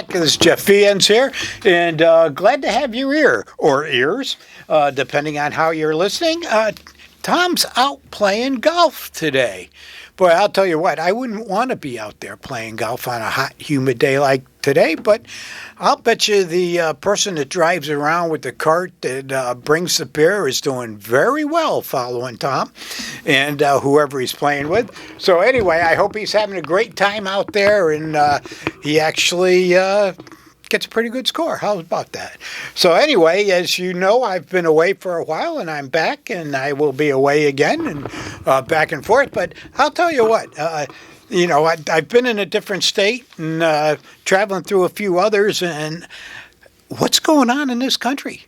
This is Jeff Fiennes here, and glad to have your ear, or ears, depending on how you're listening. Tom's out playing golf today. Boy, I'll tell you what, I wouldn't want to be out there playing golf on a hot, humid day like today, but I'll bet you the person that drives around with the cart that brings the beer is doing very well following Tom and whoever he's playing with. So anyway, I hope he's having a great time out there, and he actually gets a pretty good score. How about that? So anyway, as you know, I've been away for a while, and I'm back, and I will be away again, and back and forth. But I'll tell you what, I've been in a different state and traveling through a few others, and what's going on in this country?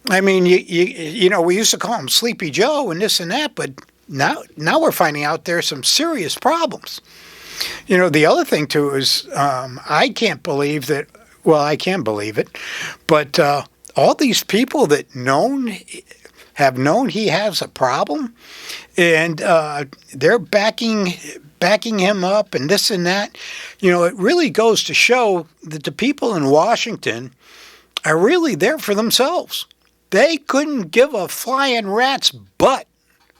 I mean, we used to call him Sleepy Joe and this and that, but now we're finding out there's some serious problems. The other thing too is I can't believe that. Well, I can believe it, but all these people that have known he has a problem, and they're backing him up and this and that. It really goes to show that the people in Washington are really there for themselves. They couldn't give a flying rat's butt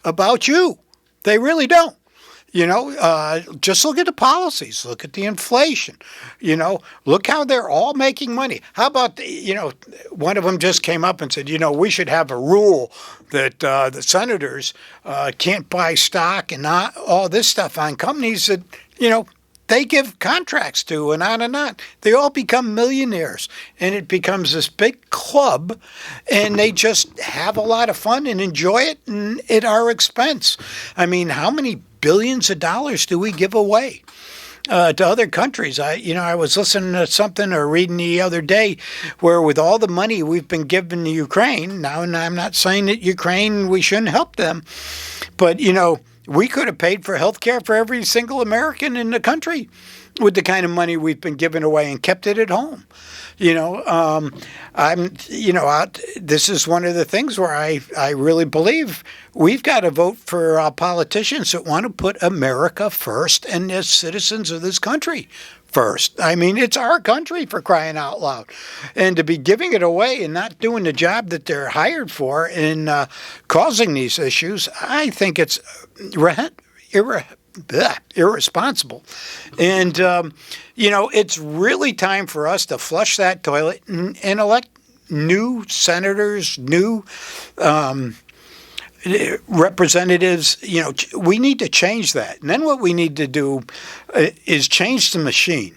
about you. They really don't. Just look at the policies, look at the inflation, look how they're all making money. How about, one of them just came up and said, we should have a rule that the senators can't buy stock and not all this stuff on companies that, they give contracts to, and on and on. They all become millionaires, and it becomes this big club, and they just have a lot of fun and enjoy it, and at our expense. I mean, how many billions of dollars do we give away to other countries? I was listening to something or reading the other day where with all the money we've been giving to Ukraine, now, and I'm not saying that Ukraine, we shouldn't help them, but, we could have paid for health care for every single American in the country with the kind of money we've been giving away and kept it at home. This is one of the things where I really believe we've got to vote for politicians that want to put America first and the citizens of this country first. I mean, it's our country, for crying out loud. And to be giving it away and not doing the job that they're hired for in causing these issues, I think it's irresponsible. And, it's really time for us to flush that toilet and elect new senators, new representatives. We need to change that. And then what we need to do is change the machine.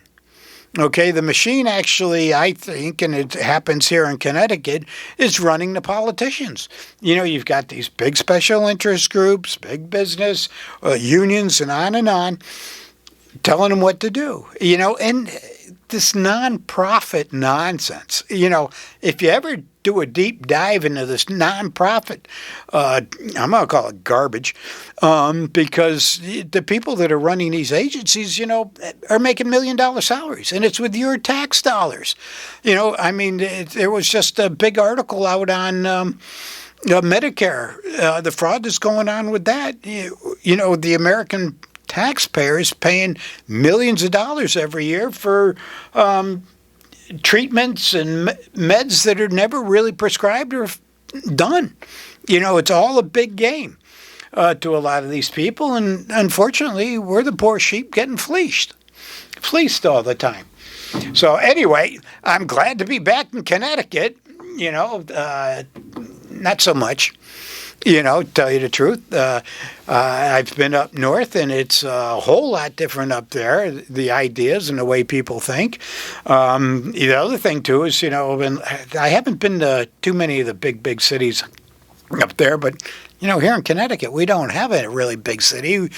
Okay, the machine actually, I think, and it happens here in Connecticut, is running the politicians. You've got these big special interest groups, big business, unions, and on, telling them what to do. And this nonprofit nonsense. If you ever do a deep dive into this nonprofit, I'm going to call it garbage, because the people that are running these agencies, are making $1 million salaries, and it's with your tax dollars. There was just a big article out on Medicare, the fraud that's going on with that. The American taxpayers paying millions of dollars every year for treatments and meds that are never really prescribed or done. It's all a big game to a lot of these people, and unfortunately, we're the poor sheep getting fleeced all the time. So anyway, I'm glad to be back in Connecticut. Not so much. Tell you the truth, I've been up north, and it's a whole lot different up there, the ideas and the way people think. The other thing, too, is, I haven't been to too many of the big cities up there, but, here in Connecticut, we don't have a really big city.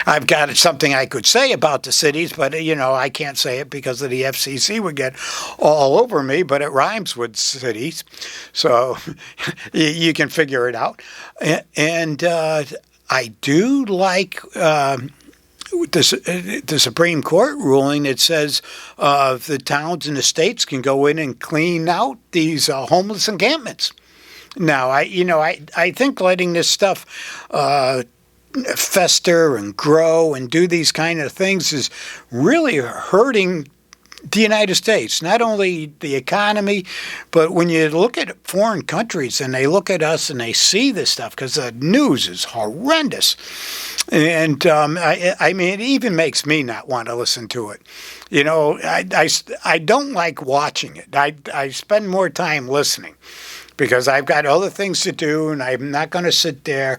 I've got something I could say about the cities, but, I can't say it because of the FCC would get all over me, but it rhymes with cities. So you can figure it out. And I do like the Supreme Court ruling that says the towns and the states can go in and clean out these homeless encampments. Now, I think letting this stuff fester and grow and do these kind of things is really hurting the United States, not only the economy, but when you look at foreign countries and they look at us and they see this stuff, because the news is horrendous. And I mean, it even makes me not want to listen to it. You know, I don't like watching it. I spend more time listening because I've got other things to do and I'm not going to sit there,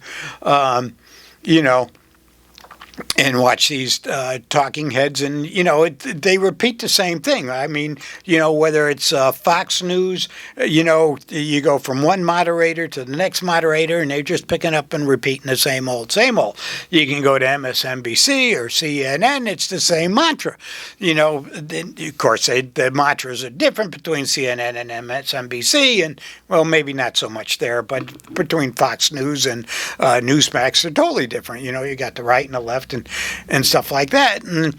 you know, and watch these talking heads, and they repeat the same thing. I mean, whether it's Fox News, you go from one moderator to the next moderator, and they're just picking up and repeating the same old, same old. You can go to MSNBC or CNN; it's the same mantra. Of course, the mantras are different between CNN and MSNBC, and well, maybe not so much there, but between Fox News and Newsmax, they're totally different. You got the right and the left. And stuff like that. And,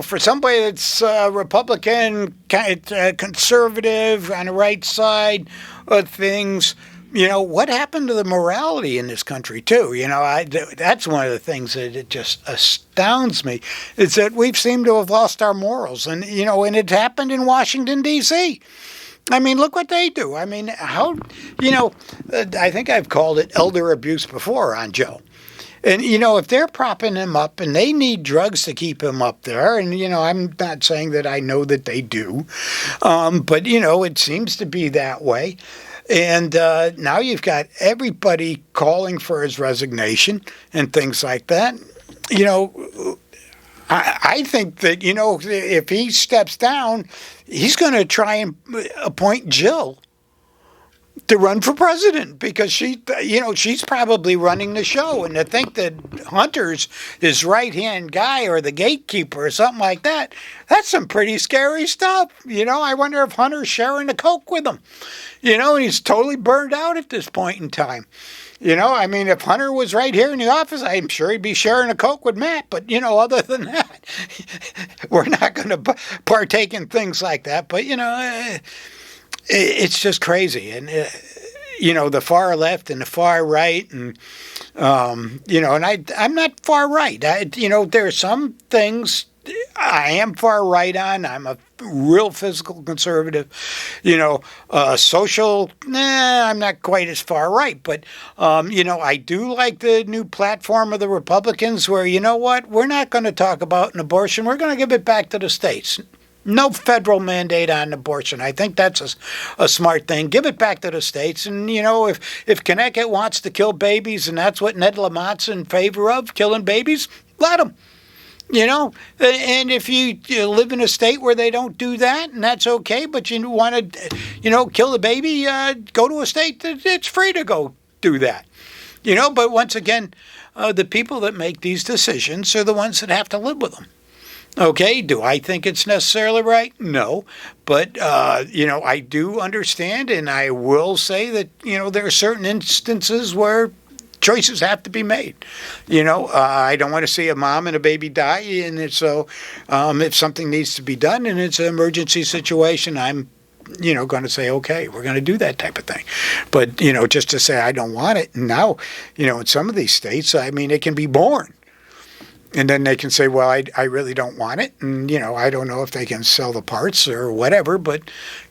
for somebody that's Republican, conservative, on the right side of things, what happened to the morality in this country, too? That's one of the things that it just astounds me, is that we've seemed to have lost our morals. And, and it happened in Washington, D.C. I mean, look what they do. I mean, I think I've called it elder abuse before on Joe. And, if they're propping him up and they need drugs to keep him up there, and, I'm not saying that I know that they do, but, it seems to be that way. And now you've got everybody calling for his resignation and things like that. I think that, if he steps down, he's going to try and appoint Jill to run for president, because she's probably running the show. And to think that Hunter's his right-hand guy or the gatekeeper or something like that, that's some pretty scary stuff. I wonder if Hunter's sharing the coke with him. And he's totally burned out at this point in time. I mean, if Hunter was right here in the office, I'm sure he'd be sharing a coke with Matt. But, other than that, we're not going to partake in things like that. But, it's just crazy. And, the far left and the far right, and, and I'm not far right. There are some things I am far right on. I'm a real physical conservative. Social, I'm not quite as far right. But, I do like the new platform of the Republicans where, we're not going to talk about an abortion. We're going to give it back to the states. No federal mandate on abortion. I think that's a smart thing. Give it back to the states. And, if Connecticut wants to kill babies and that's what Ned Lamont's in favor of, killing babies, let them. And if you live in a state where they don't do that, and that's okay, but you want to, kill the baby, go to a state that it's free to go do that. But once again, the people that make these decisions are the ones that have to live with them. Okay, do I think it's necessarily right? No. But, I do understand, and I will say that, there are certain instances where choices have to be made. I don't want to see a mom and a baby die, and so if something needs to be done and it's an emergency situation, I'm going to say, okay, we're going to do that type of thing. But, just to say I don't want it, and now, in some of these states, I mean, it can be born. And then they can say, well, I really don't want it. And, I don't know if they can sell the parts or whatever, but,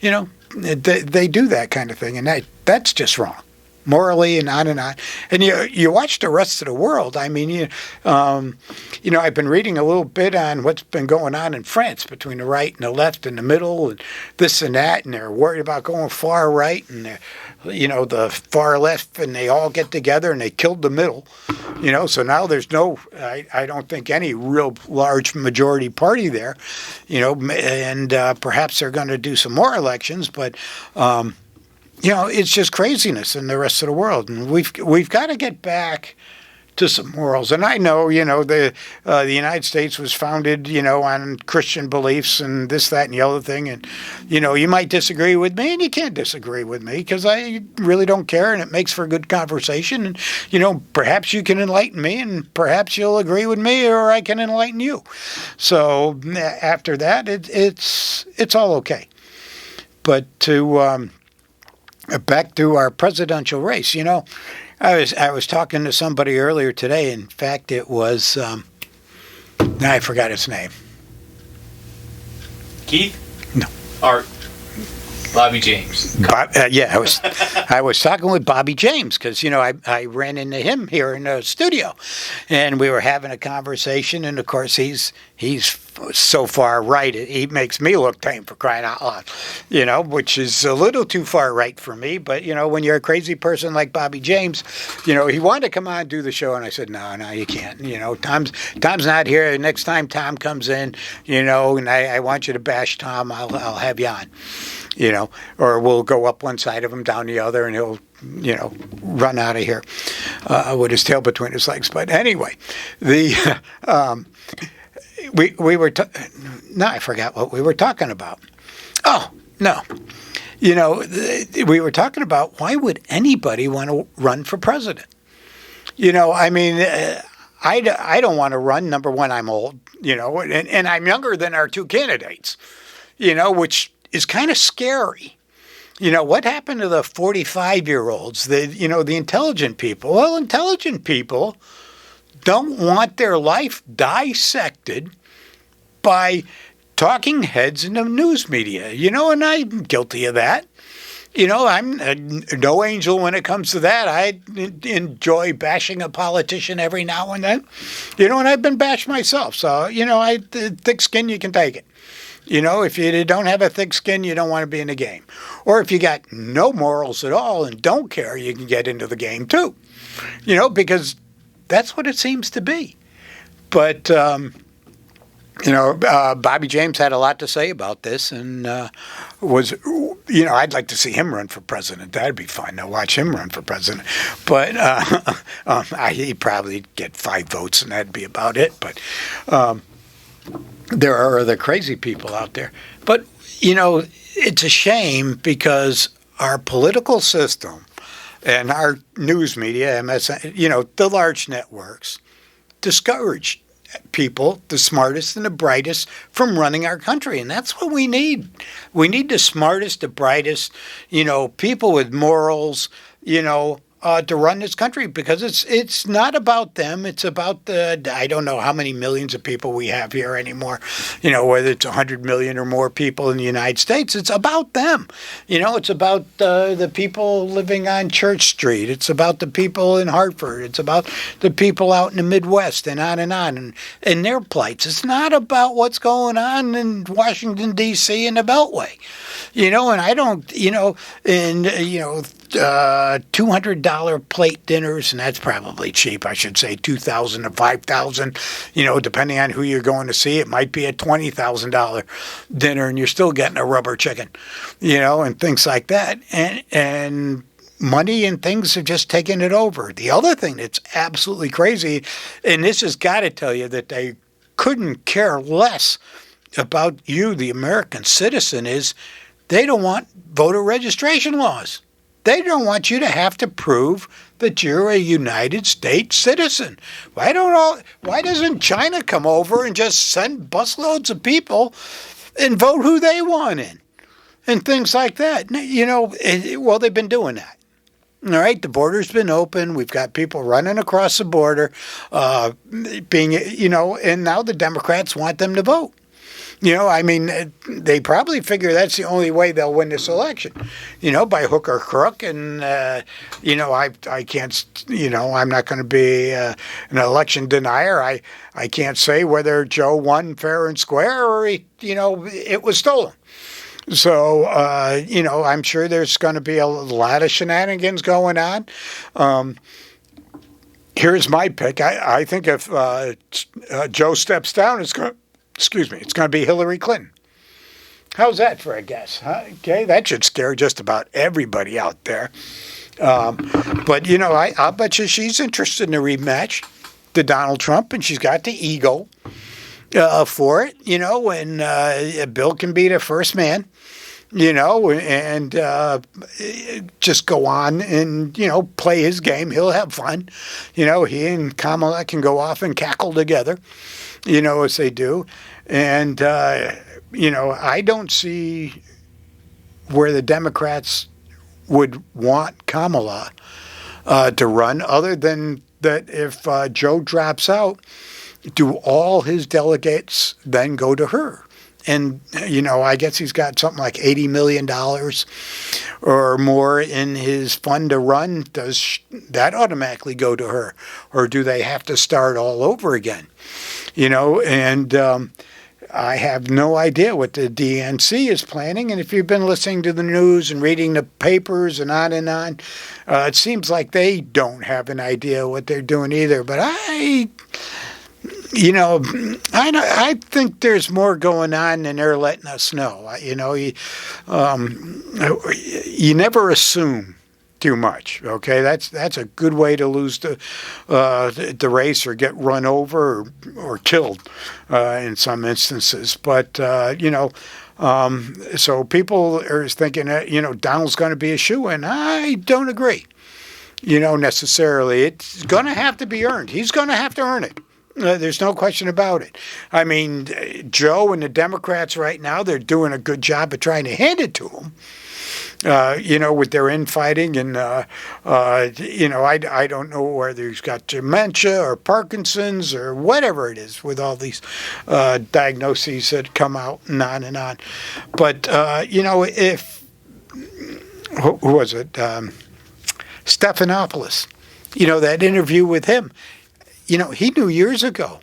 they do that kind of thing. And that's just wrong, morally and on and on. And you watch the rest of the world. I mean, I've been reading a little bit on what's been going on in France between the right and the left and the middle and this and that. And they're worried about going far right and, the far left, and they all get together and they killed the middle. So now there's I don't think any real large majority party there, and perhaps they're going to do some more elections, but, it's just craziness in the rest of the world. And we've got to get back to some morals. And I know, the United States was founded, on Christian beliefs and this, that, and the other thing. And, you might disagree with me, and you can't disagree with me because I really don't care, and it makes for a good conversation. And, perhaps you can enlighten me, and perhaps you'll agree with me, or I can enlighten you. So after that, it's all okay. But back to our presidential race, I was talking to somebody earlier today. In fact, it was I forgot his name. Keith? No. Art. Bobby James. Yeah, I was talking with Bobby James because I ran into him here in the studio, and we were having a conversation. And of course, he's so far right he makes me look tame, for crying out loud, which is a little too far right for me. But when you're a crazy person like Bobby James, he wanted to come on and do the show, and I said no, you can't. Tom's not here. Next time Tom comes in, and I want you to bash Tom, I'll have you on. Or we'll go up one side of him, down the other, and he'll, run out of here with his tail between his legs. But anyway, we were, I forgot what we were talking about. Oh, no. We were talking about why would anybody want to run for president? I don't want to run. Number one, I'm old, and I'm younger than our two candidates, which is kind of scary. What happened to the 45-year-olds, the intelligent people? Well, intelligent people don't want their life dissected by talking heads in the news media, and I'm guilty of that. I'm no angel when it comes to that. I enjoy bashing a politician every now and then, and I've been bashed myself. So, thick skin, you can take it. If you don't have a thick skin, you don't want to be in the game. Or if you got no morals at all and don't care, you can get into the game too. Because that's what it seems to be. But, Bobby James had a lot to say about this and I'd like to see him run for president. That'd be fun to watch him run for president. But he'd probably get 5 votes and that'd be about it. But there are other crazy people out there. But, it's a shame because our political system and our news media, MSN, the large networks, discourage people, the smartest and the brightest, from running our country. And that's what we need. We need the smartest, the brightest, people with morals, to run this country, because it's not about them. It's about I don't know how many millions of people we have here anymore, whether it's 100 million or more people in the United States. It's about them. It's about the people living on Church Street. It's about the people in Hartford. It's about the people out in the Midwest and on and their plights. It's not about what's going on in Washington, D.C. and the Beltway. And I don't, $200 plate dinners, and that's probably cheap. I should say $2,000 to $5,000. Depending on who you're going to see, it might be a $20,000 dinner, and you're still getting a rubber chicken, and things like that. And money and things have just taken it over. The other thing that's absolutely crazy, and this has got to tell you that they couldn't care less about you, the American citizen, is they don't want voter registration laws. They don't want you to have to prove that you're a United States citizen. Why doesn't China come over and just send busloads of people and vote who they want in? And things like that. Well, they've been doing that. All right, the border's been open. We've got people running across the border, and now the Democrats want them to vote. They probably figure that's the only way they'll win this election, by hook or crook. And, I can't, I'm not going to be an election denier. I can't say whether Joe won fair and square or, it was stolen. So, I'm sure there's going to be a lot of shenanigans going on. Here's my pick. I think if Joe steps down, it's going to be Hillary Clinton. How's that for a guess? Huh? Okay, that should scare just about everybody out there. But, I'll bet you she's interested in a rematch to Donald Trump, and she's got the ego for it, and Bill can be the first man, and just go on and, play his game. He'll have fun. He and Kamala can go off and cackle together, as they do. And, I don't see where the Democrats would want Kamala to run, other than that if Joe drops out, do all his delegates then go to her? And, I guess he's got something like $80 million or more in his fund to run. Does that automatically go to her? Or do they have to start all over again? And I have no idea what the DNC is planning. And if you've been listening to the news and reading the papers and on, it seems like they don't have an idea what they're doing either. But I think there's more going on than they're letting us know. You never assume too much. Okay, that's a good way to lose the race or get run over or killed in some instances. But so people are thinking that Donald's going to be a shoo-in. I don't agree. Necessarily, it's going to have to be earned. He's going to have to earn it. There's no question about it. I mean, Joe and the Democrats right now, they're doing a good job of trying to hand it to him. With their infighting and, I don't know whether he's got dementia or Parkinson's or whatever it is with all these diagnoses that come out and on and on. But, if, who was it? Stephanopoulos, that interview with him, he knew years ago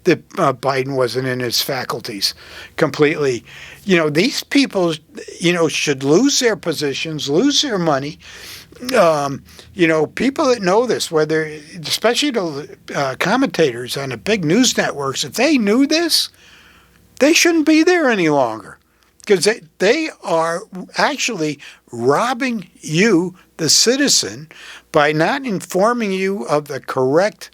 that Biden wasn't in his faculties completely. These people, should lose their positions, lose their money. People that know this, whether, especially the commentators on the big news networks, if they knew this, they shouldn't be there any longer. Because they are actually robbing you, the citizen, by not informing you of the correct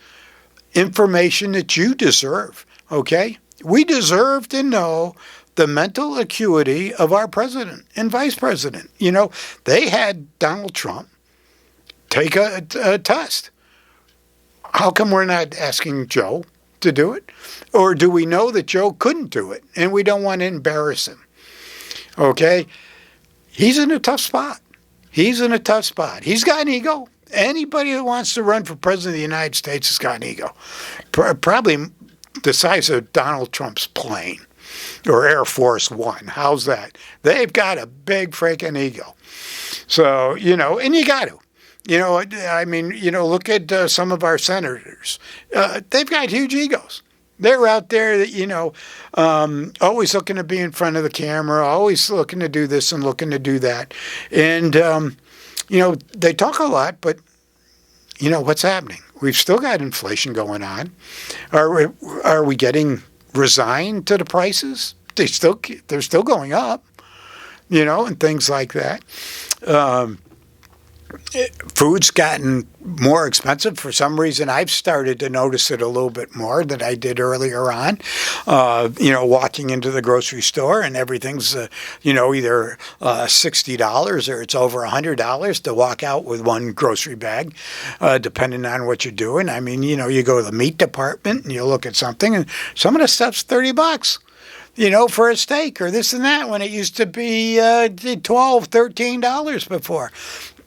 information that you deserve, okay? We deserve to know the mental acuity of our president and vice president. They had Donald Trump take a test. How come we're not asking Joe to do it? Or do we know that Joe couldn't do it and we don't want to embarrass him? Okay? He's in a tough spot. He's got an ego. Anybody that wants to run for president of the United States has got an ego. Probably the size of Donald Trump's plane or Air Force One. How's that? They've got a big freaking ego. So, and you got to. Look at some of our senators. They've got huge egos. They're out there, always looking to be in front of the camera, always looking to do this and looking to do that. And, they talk a lot, but, what's happening? We've still got inflation going on. Are we getting resigned to the prices? They're still going up, and things like that. Food's gotten more expensive. For some reason, I've started to notice it a little bit more than I did earlier on. Walking into the grocery store and everything's, either $60 or it's over $100 to walk out with one grocery bag, depending on what you're doing. I mean, you go to the meat department and you look at something and some of the stuff's $30. For a steak or this and that, when it used to be $12, $13 before.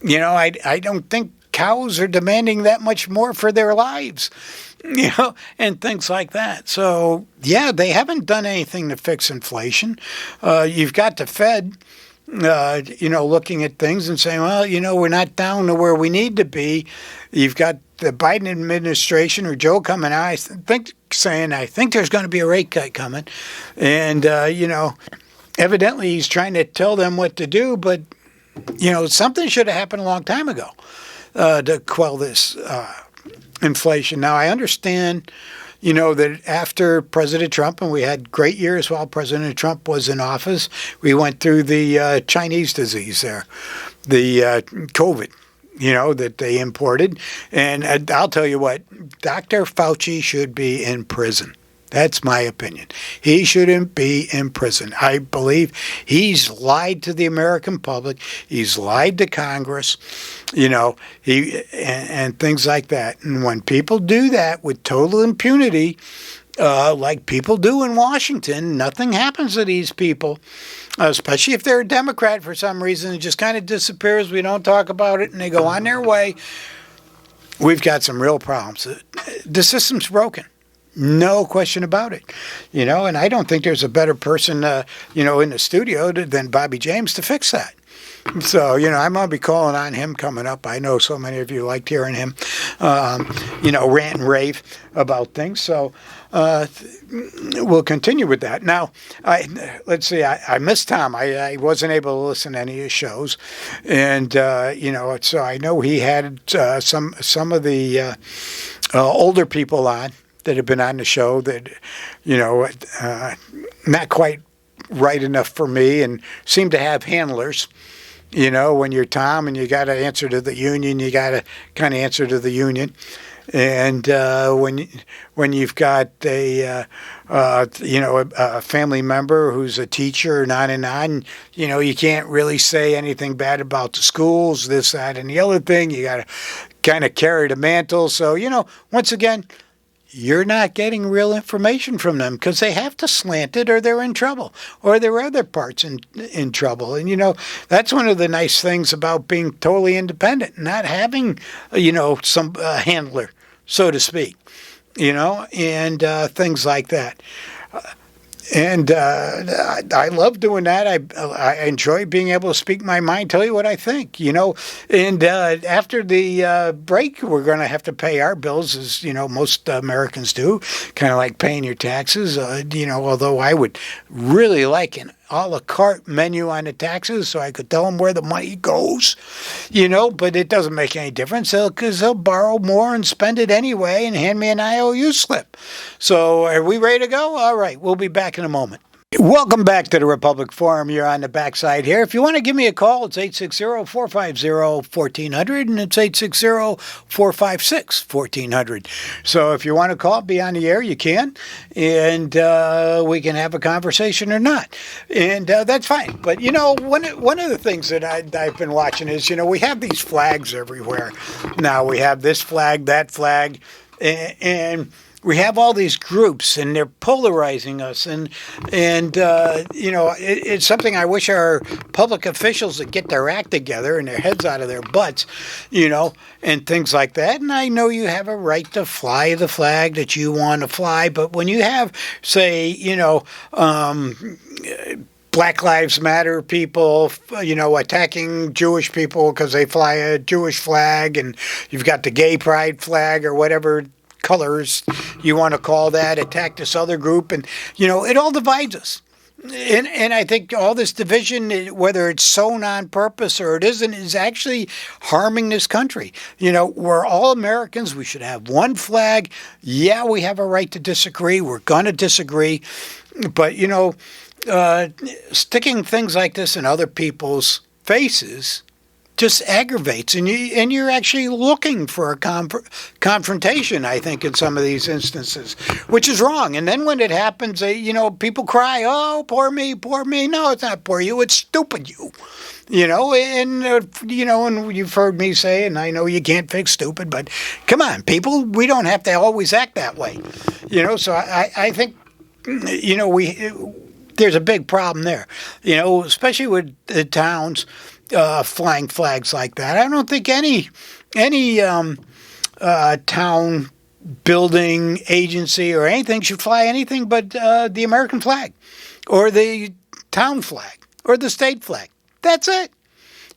I don't think cows are demanding that much more for their lives, and things like that. So, yeah, they haven't done anything to fix inflation. You've got the Fed, looking at things and saying, well, we're not down to where we need to be. You've got the Biden administration or Joe coming out, I think there's going to be a rate cut coming. And, evidently he's trying to tell them what to do, but something should have happened a long time ago to quell this inflation. Now, I understand, that after President Trump, and we had great years while President Trump was in office, we went through the Chinese disease there, the COVID, that they imported. And I'll tell you what, Dr. Fauci should be in prison. That's my opinion. He shouldn't be in prison. I believe he's lied to the American public. He's lied to Congress, and things like that. And when people do that with total impunity, like people do in Washington, nothing happens to these people, especially if they're a Democrat for some reason. It just kind of disappears. We don't talk about it, and they go on their way. We've got some real problems. The system's broken. No question about it. And I don't think there's a better person, in the studio than Bobby James to fix that. So, I'm going to be calling on him coming up. I know so many of you liked hearing him, rant and rave about things. So we'll continue with that. Now, let's see, I missed Tom. I wasn't able to listen to any of his shows. And, so I know he had some of the older people on that have been on the show that, not quite right enough for me and seem to have handlers. When you're Tom and you got to answer to the union, you got to kind of answer to the union. And when you've got a family member who's a teacher and on, you can't really say anything bad about the schools, this, that, and the other thing. You got to kind of carry the mantle. So, once again, you're not getting real information from them because they have to slant it or they're in trouble or there are other parts in trouble. And, that's one of the nice things about being totally independent, not having, some handler, so to speak, and things like that. And I love doing that. I enjoy being able to speak my mind, tell you what I think, And after the break, we're going to have to pay our bills, as, most Americans do, kind of like paying your taxes, although I would really like an a la carte menu on the taxes so I could tell them where the money goes, but it doesn't make any difference because they'll borrow more and spend it anyway and hand me an IOU slip. So are we ready to go? All right, we'll be back in a moment. Welcome back to the Republic Forum. You're on the backside here. If you want to give me a call, it's 860-450-1400, and it's 860-456-1400. So if you want to call, be on the air, you can, and we can have a conversation or not. And that's fine. But, one of the things that I've been watching is, we have these flags everywhere. Now we have this flag, that flag, and we have all these groups, and they're polarizing us, and it's something I wish our public officials would get their act together and their heads out of their butts, and things like that. And I know you have a right to fly the flag that you want to fly, but when you have, say, Black Lives Matter people, attacking Jewish people because they fly a Jewish flag, and you've got the gay pride flag or whatever colors you want to call that, attack this other group, and it all divides us. And I think all this division, whether it's sown on purpose or it isn't, is actually harming this country. We're all Americans. We should have one flag. Yeah, we have a right to disagree. We're going to disagree. But, sticking things like this in other people's faces just aggravates, and you're actually looking for a confrontation, I think, in some of these instances, which is wrong. And then when it happens, people cry, "Oh, poor me, poor me." No, it's not poor you; it's stupid you. And you've heard me say, and I know you can't fix stupid, but come on, people, we don't have to always act that way. So I think, there's a big problem there. Especially with the towns. Flying flags like that. I don't think any town building agency or anything should fly anything but the American flag or the town flag or the state flag. That's it.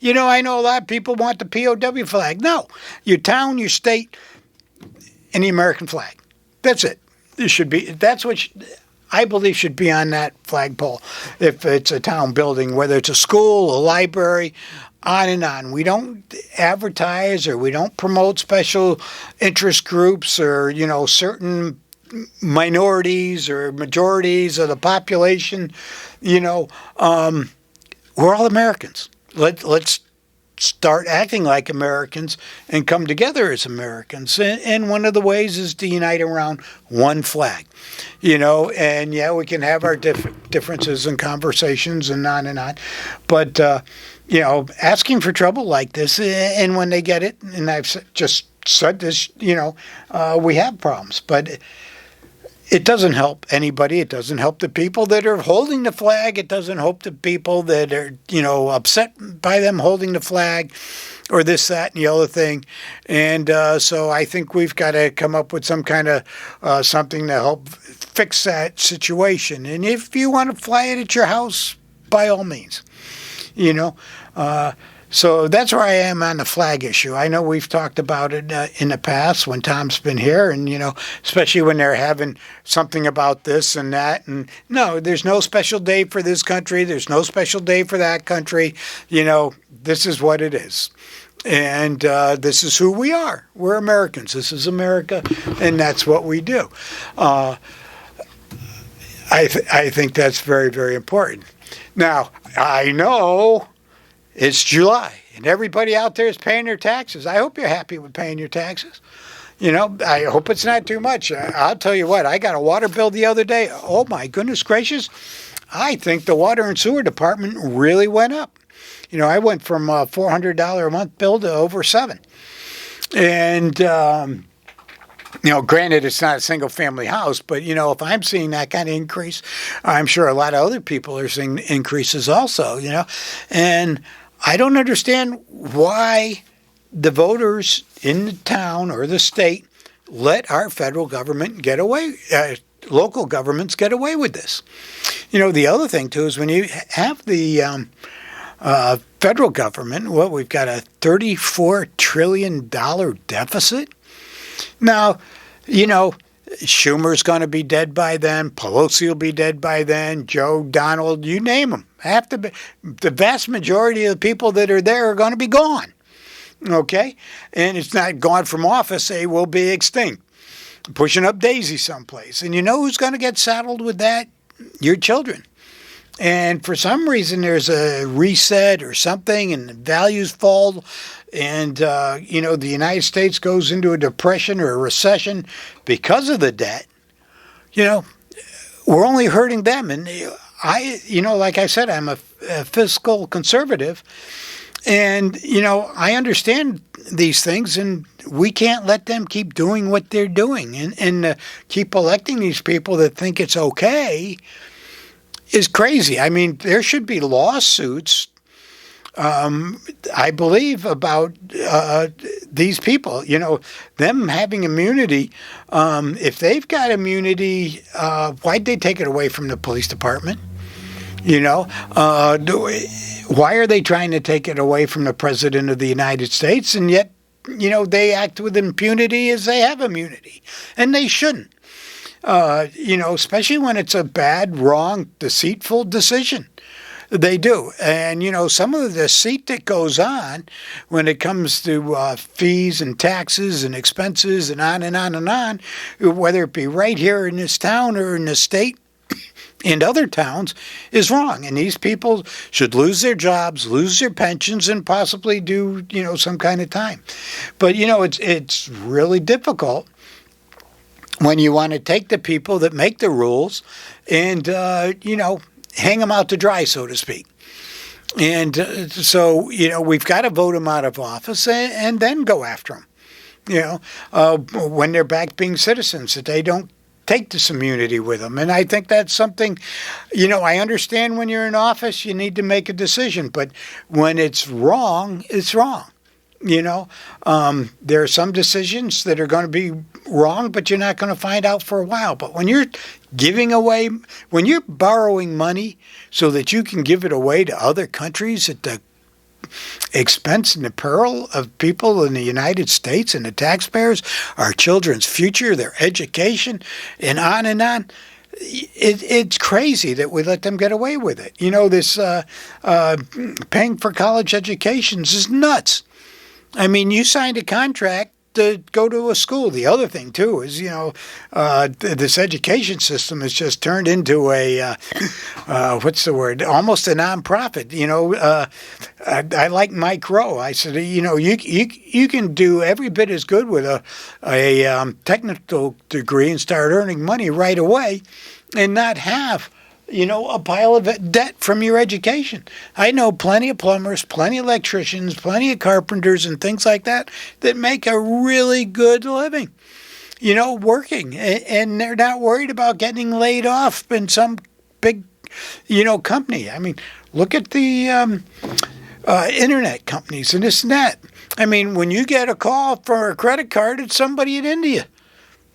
I know a lot of people want the POW flag. No, your town, your state, and the American flag. That's it. That's what I believe should be on that flagpole if it's a town building, whether it's a school, a library, on and on. We don't advertise or we don't promote special interest groups or, certain minorities or majorities of the population. We're all Americans. Let's start acting like Americans and come together as Americans. And one of the ways is to unite around one flag, and yeah, we can have our differences and conversations and on and on. But, asking for trouble like this, and when they get it, and I've just said this, we have problems. But it doesn't help anybody. It doesn't help the people that are holding the flag. It doesn't help the people that are, upset by them holding the flag or this, that, and the other thing. And so I think we've got to come up with some kind of something to help fix that situation. And if you want to fly it at your house, by all means, So that's where I am on the flag issue. I know we've talked about it in the past when Tom's been here, and especially when they're having something about this and that. And no, there's no special day for this country. There's no special day for that country. This is what it is, and this is who we are. We're Americans. This is America, and that's what we do. I think that's very, very important. Now, I know it's July, and everybody out there is paying their taxes. I hope you're happy with paying your taxes. I hope it's not too much. I'll tell you what, I got a water bill the other day. Oh, my goodness gracious. I think the water and sewer department really went up. I went from a $400 a month bill to over $700. And, granted, it's not a single family house, but, if I'm seeing that kind of increase, I'm sure a lot of other people are seeing increases also, And I don't understand why the voters in the town or the state let our federal government get away, local governments get away with this. The other thing, too, is when you have the federal government, we've got a $34 trillion deficit. Now, Schumer's going to be dead by then. Pelosi will be dead by then. Joe, Donald, you name them. The vast majority of the people that are there are going to be gone. Okay? And it's not gone from office. They will be extinct. Pushing up Daisy someplace. And you know who's going to get saddled with that? Your children. And for some reason, there's a reset or something, and the values fall, and, the United States goes into a depression or a recession because of the debt. We're only hurting them. And like I said, I'm a fiscal conservative, and, I understand these things, and we can't let them keep doing what they're doing and keep electing these people that think it's okay. Is crazy. I mean, there should be lawsuits, I believe, about these people, them having immunity. If they've got immunity, why'd they take it away from the police department? Why are they trying to take it away from the president of the United States? And yet, they act with impunity as they have immunity, and they shouldn't. Especially when it's a bad, wrong, deceitful decision. They do. And, some of the deceit that goes on when it comes to fees and taxes and expenses and on and on and on, whether it be right here in this town or in the state and other towns, is wrong. And these people should lose their jobs, lose their pensions, and possibly do, some kind of time. But, it's really difficult when you want to take the people that make the rules and, hang them out to dry, so to speak. And so, we've got to vote them out of office and then go after them, when they're back being citizens, that they don't take this immunity with them. And I think that's something, I understand when you're in office, you need to make a decision. But when it's wrong, it's wrong. There are some decisions that are going to be wrong, but you're not going to find out for a while. But when you're when you're borrowing money so that you can give it away to other countries at the expense and the peril of people in the United States and the taxpayers, our children's future, their education, and on, it's crazy that we let them get away with it. This paying for college educations is nuts. I mean, you signed a contract to go to a school. The other thing, too, is, this education system has just turned into a, what's the word, almost a nonprofit. I like Mike Rowe. I said, you can do every bit as good with a technical degree and start earning money right away and not have a pile of debt from your education. I know plenty of plumbers, plenty of electricians, plenty of carpenters and things like that make a really good living. working, and they're not worried about getting laid off in some big, company. I mean, look at the internet companies and this and that. I mean, when you get a call for a credit card, it's somebody in India.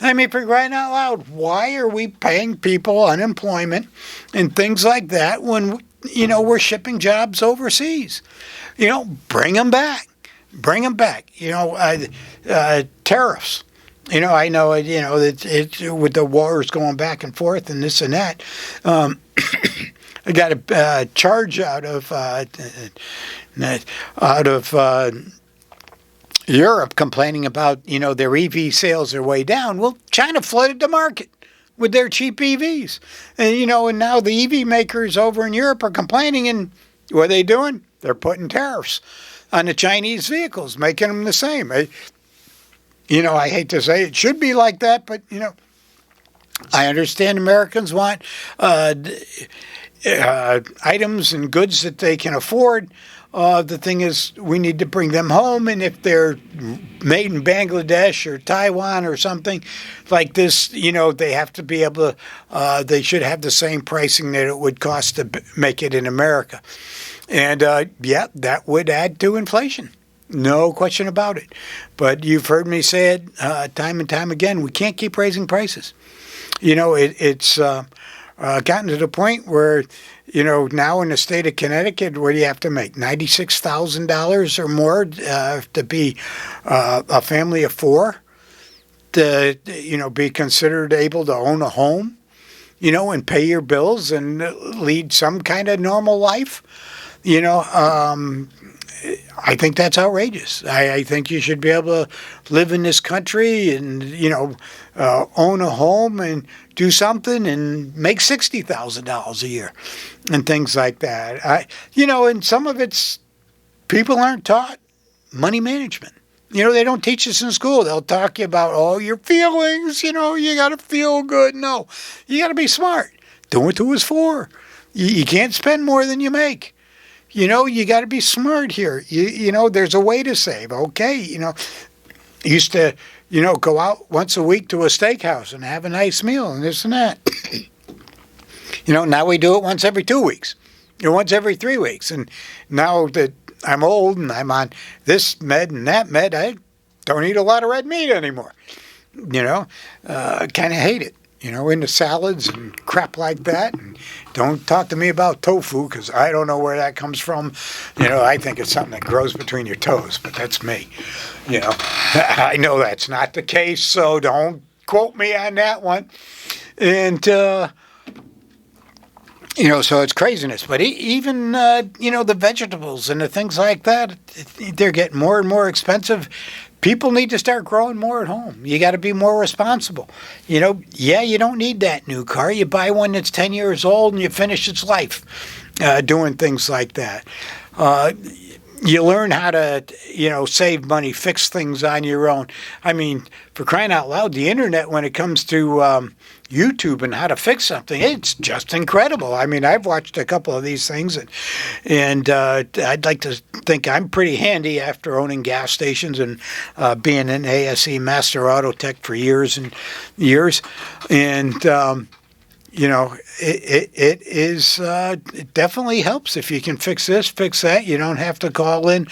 I mean, for crying out loud, why are we paying people unemployment and things like that when, we're shipping jobs overseas? Bring them back. Bring them back. Tariffs. I know, it with the wars going back and forth and this and that. I got a charge out of Europe complaining about, their EV sales are way down. Well, China flooded the market with their cheap EVs. And, and now the EV makers over in Europe are complaining, and what are they doing? They're putting tariffs on the Chinese vehicles, making them the same. I hate to say it should be like that, but, I understand Americans want items and goods that they can afford. The thing is, we need to bring them home, and if they're made in Bangladesh or Taiwan or something like this, they have to be able to, they should have the same pricing that it would cost to make it in America. And, that would add to inflation. No question about it. But you've heard me say it time and time again, we can't keep raising prices. It's gotten to the point where, now in the state of Connecticut, what do you have to make? $96,000 or more to be a family of four, to, be considered able to own a home, and pay your bills and lead some kind of normal life. I think that's outrageous. I think you should be able to live in this country and, own a home and do something and make $60,000 a year and things like that. And some of it's people aren't taught money management. They don't teach us in school. They'll talk you about, your feelings, you got to feel good. No, you got to be smart. Do what two is for. You can't spend more than you make. You got to be smart here. There's a way to save. Okay, used to, go out once a week to a steakhouse and have a nice meal and this and that. Now we do it once every 2 weeks, once every 3 weeks. And now that I'm old and I'm on this med and that med, I don't eat a lot of red meat anymore. Kind of hate it. Into salads and crap like that. And don't talk to me about tofu because I don't know where that comes from. I think it's something that grows between your toes, but that's me. I know that's not the case, so don't quote me on that one. And, so it's craziness. But even, the vegetables and the things like that, they're getting more and more expensive. People need to start growing more at home. You got to be more responsible. You don't need that new car. You buy one that's 10 years old and you finish its life doing things like that. You learn how to, save money, fix things on your own. I mean, for crying out loud, the internet, when it comes to YouTube and how to fix something, it's just incredible. I mean, I've watched a couple of these things, and I'd like to think I'm pretty handy after owning gas stations and being an ASE Master Auto Tech for years and years. And it definitely helps if you can fix this, fix that. You don't have to call in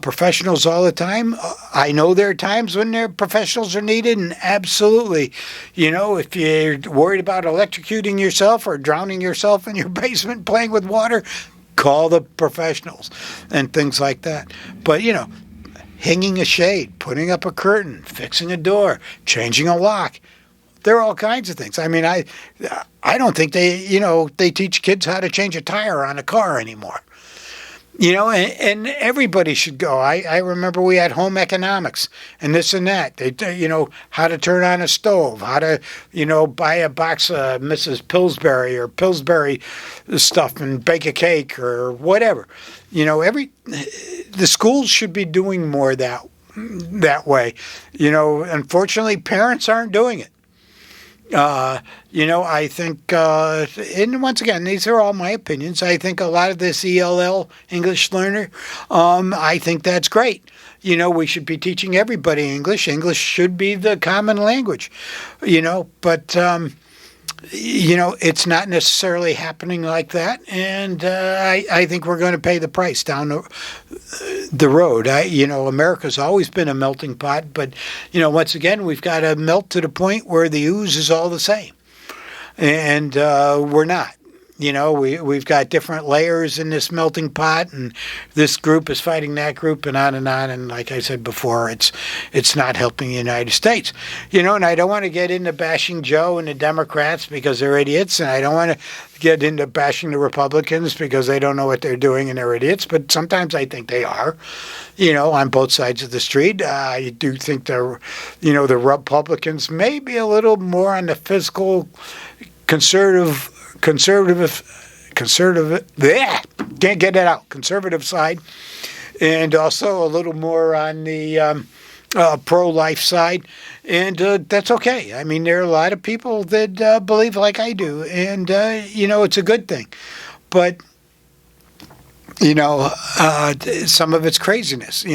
professionals all the time. I know there are times when their professionals are needed, and absolutely, if you're worried about electrocuting yourself or drowning yourself in your basement playing with water, call the professionals and things like that. But, hanging a shade, putting up a curtain, fixing a door, changing a lock. There are all kinds of things. I mean, I don't think they teach kids how to change a tire on a car anymore. And everybody should go. I remember we had home economics and this and that. They, how to turn on a stove, how to, buy a box of Mrs. Pillsbury or Pillsbury stuff and bake a cake or whatever. The schools should be doing more that way. Unfortunately, parents aren't doing it. I think, and once again, these are all my opinions. I think a lot of this ELL, English learner, I think that's great. we should be teaching everybody English. English should be the common language, but it's not necessarily happening like that, and I think we're going to pay the price down the road. America's always been a melting pot, but once again, we've got to melt to the point where the ooze is all the same, and we're not. We've got different layers in this melting pot, and this group is fighting that group, and on and on. And like I said before, it's not helping the United States. And I don't want to get into bashing Joe and the Democrats because they're idiots, and I don't want to get into bashing the Republicans because they don't know what they're doing and they're idiots. But sometimes I think they are, on both sides of the street. I do think the Republicans may be a little more on the fiscal conservative, yeah, can't get it out, conservative side, and also a little more on the pro-life side, and that's okay. I mean, there are a lot of people that believe like I do, and it's a good thing, but some of it's craziness.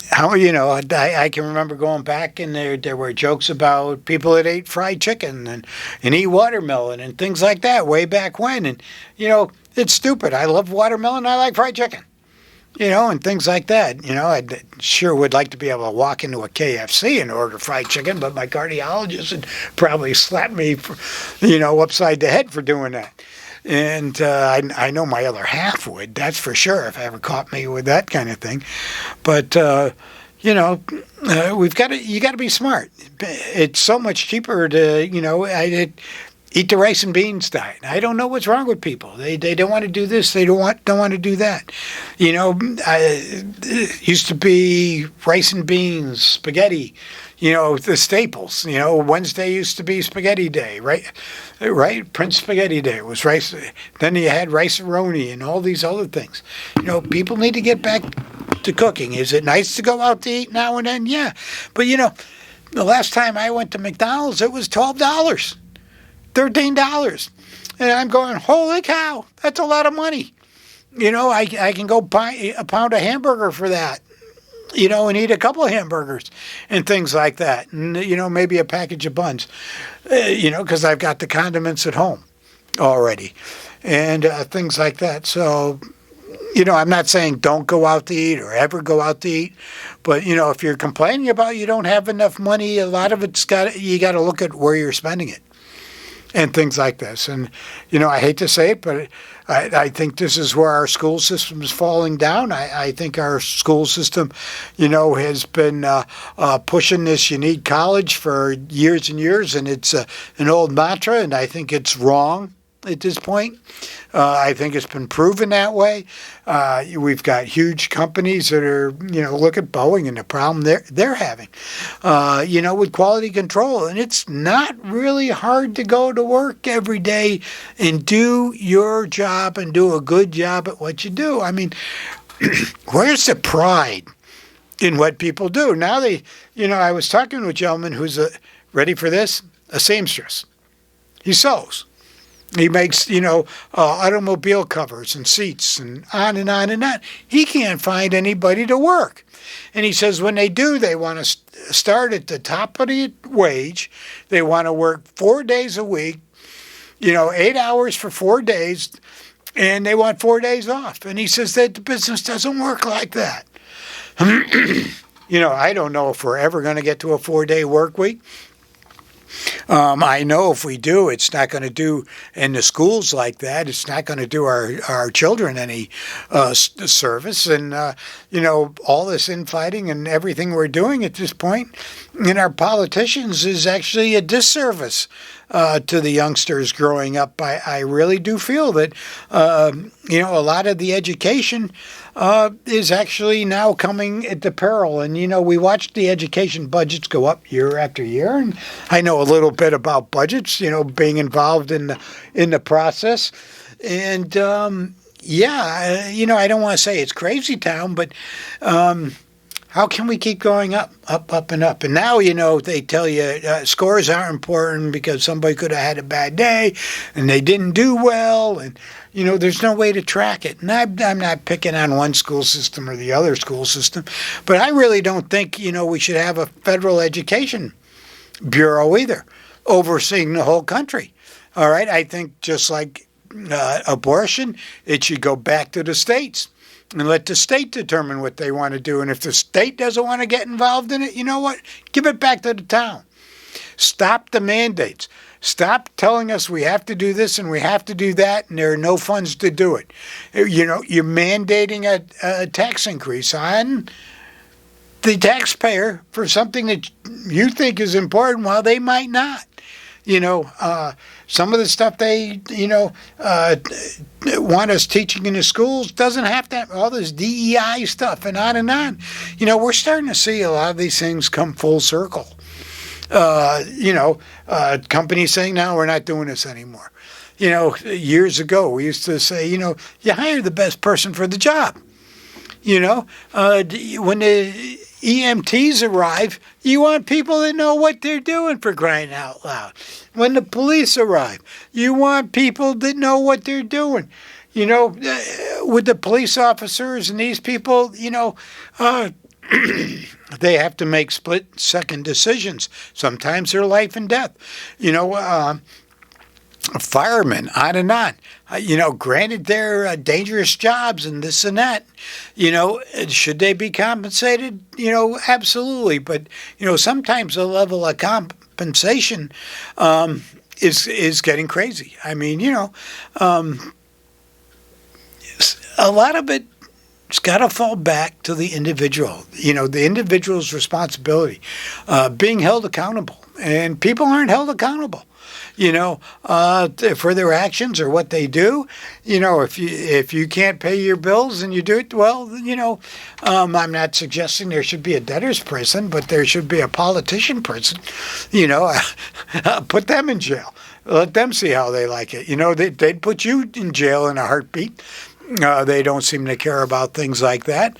I can remember going back and there were jokes about people that ate fried chicken and eat watermelon and things like that way back when. And, it's stupid. I love watermelon. I like fried chicken, and things like that. I sure would like to be able to walk into a KFC and order fried chicken, but my cardiologist would probably slap me, upside the head for doing that. And I know my other half would, that's for sure, if ever caught me with that kind of thing. But, you got to be smart. It's so much cheaper to, eat the rice and beans diet. I don't know what's wrong with people. They don't want to do this. They don't want to do that. It used to be rice and beans, spaghetti, the staples. Wednesday used to be spaghetti day, right? Right? Prince Spaghetti Day was rice. Then you had rice-a-roni and all these other things. People need to get back to cooking. Is it nice to go out to eat now and then? Yeah. But, the last time I went to McDonald's, it was $12, $13. And I'm going, holy cow, that's a lot of money. I can go buy a pound of hamburger for that. And eat a couple of hamburgers and things like that. And, maybe a package of buns, because I've got the condiments at home already and things like that. So, I'm not saying don't go out to eat or ever go out to eat. But, if you're complaining about you don't have enough money, a lot of you got to look at where you're spending it and things like this. And, I hate to say it, but I think this is where our school system is falling down. I think our school system, has been pushing this, you need college for years and years, and it's an old mantra, and I think it's wrong at this point. I think it's been proven that way. We've got huge companies that are, look at Boeing and the problem they're having, with quality control. And it's not really hard to go to work every day and do your job and do a good job at what you do. I mean, where's the pride in what people do? Now I was talking to a gentleman who's ready for this, a seamstress. He sews. He makes, automobile covers and seats and on and on and on. He can't find anybody to work. And he says when they do, they want to start at the top of the wage. They want to work 4 days a week, 8 hours for 4 days, and they want 4 days off. And he says that the business doesn't work like that. I don't know if we're ever going to get to a 4-day work week. I know if we do, it's not going to do in the schools like that. It's not going to do our children any service. And, all this infighting and everything we're doing at this point in our politicians is actually a disservice to the youngsters growing up. I really do feel that, a lot of the education is actually now coming at the peril. And, we watched the education budgets go up year after year. And I know a little bit about budgets, being involved in the process. And, I don't want to say it's crazy town, but how can we keep going up, up, up, and up? And now, they tell you scores aren't important because somebody could have had a bad day and they didn't do well. And, there's no way to track it. And I'm not picking on one school system or the other school system, but I really don't think, we should have a federal education bureau either, overseeing the whole country. All right. I think just like abortion, it should go back to the states and let the state determine what they want to do. And if the state doesn't want to get involved in it, you know what? Give it back to the town. Stop the mandates. Stop telling us we have to do this and we have to do that, and there are no funds to do it. You're mandating a tax increase on the taxpayer for something that you think is important while they might not. Some of the stuff they, want us teaching in the schools doesn't have to have all this DEI stuff and on and on. We're starting to see a lot of these things come full circle. Companies saying, no, we're not doing this anymore. Years ago, we used to say, you hire the best person for the job. When the EMTs arrive, you want people that know what they're doing, for crying out loud. When the police arrive, you want people that know what they're doing. With the police officers and these people, they have to make split-second decisions. Sometimes they're life and death. Firemen, on and on. Granted they're dangerous jobs and this and that. Should they be compensated? Absolutely. But, sometimes the level of compensation is getting crazy. I mean, a lot of it, it's got to fall back to the individual, the individual's responsibility, being held accountable. And people aren't held accountable, for their actions or what they do. If you can't pay your bills and you do it, well, I'm not suggesting there should be a debtor's prison, but there should be a politician prison. Put them in jail. Let them see how they like it. They'd put you in jail in a heartbeat. They don't seem to care about things like that.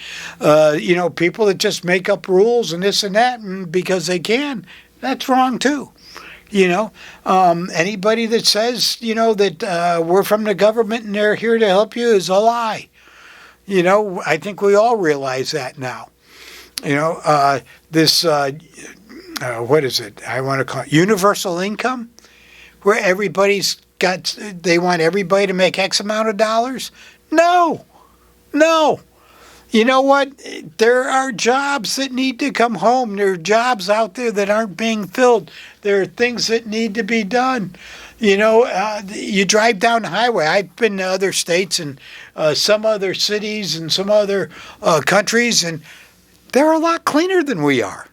People that just make up rules and this and that and because they can, that's wrong too. Anybody that says, that we're from the government and they're here to help you is a lie. I think we all realize that now. This, what is it? I want to call it universal income, where they want everybody to make X amount of dollars. No. You know what? There are jobs that need to come home. There are jobs out there that aren't being filled. There are things that need to be done. You drive down the highway. I've been to other states and some other cities and some other countries, and they're a lot cleaner than we are.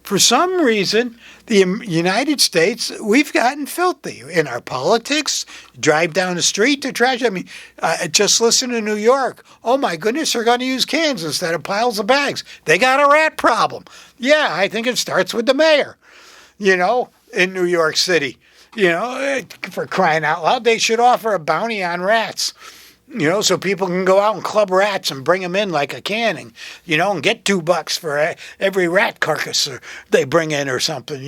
For some reason, the United States, we've gotten filthy in our politics. Drive down the street, to trash. I mean, just listen to New York. Oh my goodness, they're going to use cans instead of piles of bags. They got a rat problem. Yeah, I think it starts with the mayor, in New York City. For crying out loud, they should offer a bounty on rats. So people can go out and club rats and bring them in like a can and get $2 for every rat carcass they bring in or something,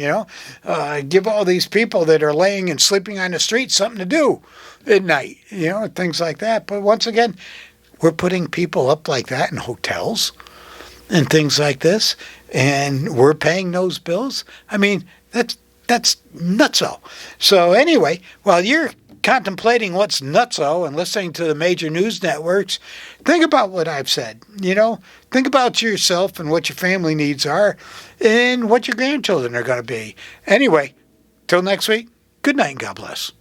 give all these people that are laying and sleeping on the street something to do at night, things like that. But once again, we're putting people up like that in hotels and things like this, and we're paying those bills. I mean, that's nutso. So anyway, while you're contemplating what's nutso and listening to the major news networks, think about what I've said. Think about yourself and what your family needs are and what your grandchildren are going to be. Anyway, till next week, good night and God bless.